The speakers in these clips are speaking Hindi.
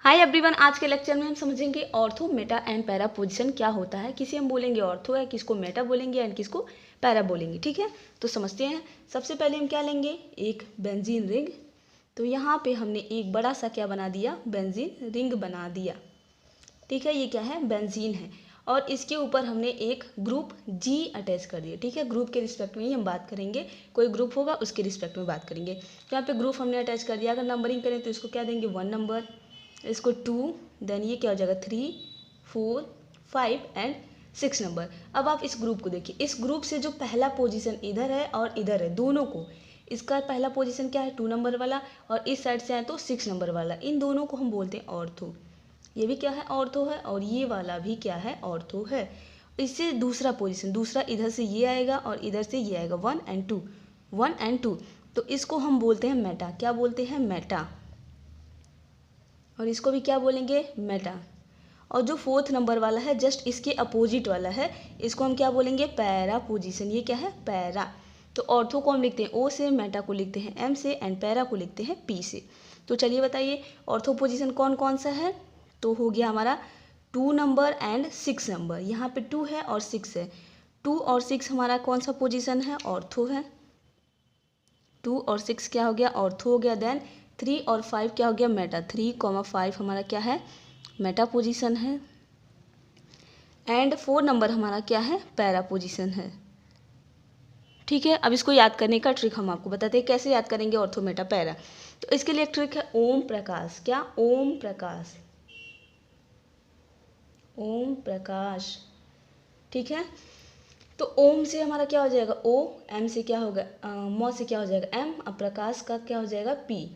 हाय एवरीवन, आज के लेक्चर में हम समझेंगे ortho, Meta and para position क्या होता है। किसे हम बोलेंगे ऑर्थो है, किसको मेटा बोलेंगे एंड किसको पैरा बोलेंगे। ठीक है, तो समझते हैं। सबसे पहले हम क्या लेंगे, एक बेंजीन रिंग। तो यहाँ पे हमने एक बड़ा सा क्या बना दिया, बेंजीन रिंग बना दिया। ठीक है, ये क्या है, बेंजीन है। और इसके ऊपर हमने एक ग्रुप जी अटैच कर दिया। ठीक है, ग्रुप के रिस्पेक्ट में ही हम बात करेंगे। कोई ग्रुप होगा उसके रिस्पेक्ट में बात करेंगे। तो यहाँ पे ग्रुप हमने अटैच कर दिया। अगर नंबरिंग करें तो इसको क्या देंगे, 1 नंबर, इसको 2, देन ये क्या हो जाएगा 3, 4, 5 एंड 6 नंबर। अब आप इस ग्रुप को देखिए, इस ग्रुप से जो पहला पोजीशन इधर है और इधर है, दोनों को, इसका पहला पोजीशन क्या है 2 नंबर वाला, और इस साइड से आए तो 6 नंबर वाला, इन दोनों को हम बोलते हैं ऑर्थो। ये भी क्या है, ऑर्थो है, और ये वाला भी क्या है, ऑर्थो है। इससे दूसरा पोजीशन, दूसरा इधर से ये आएगा और इधर से ये आएगा, 1 एंड 2, 1 एंड 2, तो इसको हम बोलते हैं मेटा। क्या बोलते हैं, मेटा। और इसको भी क्या बोलेंगे, मेटा। और जो 4th नंबर वाला है, जस्ट इसके अपोजिट वाला है, इसको हम क्या बोलेंगे, पैरा पोजीशन। ये क्या है, पैरा। तो ऑर्थो को हम लिखते हैं ओ से, मेटा को लिखते हैं एम से, एंड पैरा को लिखते हैं पी से। तो चलिए बताइए ऑर्थो पोजीशन कौन कौन सा है। तो हो गया हमारा 2 नंबर एंड 6 नंबर। यहाँ पे 2 है और 6 है। 2 और 6 हमारा कौन सा पोजीशन है, ऑर्थो है। 2 और 6 क्या हो गया, ऑर्थो हो गया। देन 3 और 5 क्या हो गया, मेटा। 3, 5 हमारा क्या है, मेटा पोजीशन है। एंड 4 नंबर हमारा क्या है, पैरा पोजीशन है। ठीक है, अब इसको याद करने का ट्रिक हम आपको बताते हैं कैसे याद करेंगे ऑर्थो, मेटा, पैरा। तो इसके लिए एक ट्रिक है, ओम प्रकाश। क्या, ओम प्रकाश, ओम प्रकाश। ठीक है, तो ओम से हमारा क्या हो जाएगा, ओ, एम से क्या होगा, मौ से क्या हो जाएगा, एम, अब प्रकाश का क्या हो जाएगा, पी,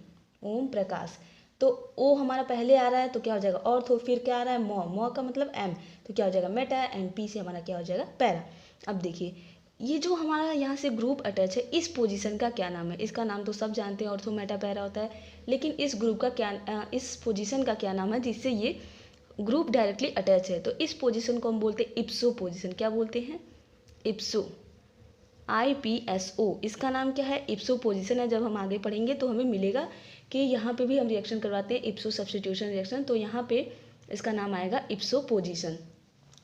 ओम प्रकाश। तो ओ हमारा पहले आ रहा है तो क्या हो जाएगा ऑर्थो, फिर क्या आ रहा है, मौ, मौ का मतलब एम, तो क्या हो जाएगा मेटा, एंड पी से हमारा क्या हो जाएगा, पैरा। अब देखिए ये जो हमारा यहाँ से ग्रुप अटैच है, इस पोजीशन का क्या नाम है। इसका नाम तो सब जानते हैं, ऑर्थो, मेटा, पैरा होता है। लेकिन इस ग्रुप का क्या, इस पोजीशन का क्या नाम है जिससे ये ग्रुप डायरेक्टली अटैच है। तो इस पोजीशन को हम बोलते हैं इप्सो पोजीशन। क्या बोलते हैं, इप्सो, IPSO। इसका नाम क्या है, इप्सो पोजीशन है। जब हम आगे पढ़ेंगे तो हमें मिलेगा कि यहाँ पे भी हम रिएक्शन करवाते हैं, इप्सो सब्स्टिट्यूशन रिएक्शन, तो यहाँ पे इसका नाम आएगा इप्सो पोजीशन।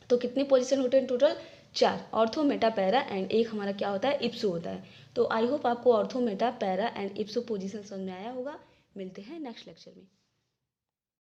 तो कितने पोजीशन होते हैं total, 4, ortho, Meta, para and एक हमारा क्या होता है, इप्सो होता है। तो आई होप आपको ortho, Meta, para and इप्सो position समझ में आया होगा। मिलते हैं नेक्स्ट लेक्चर में।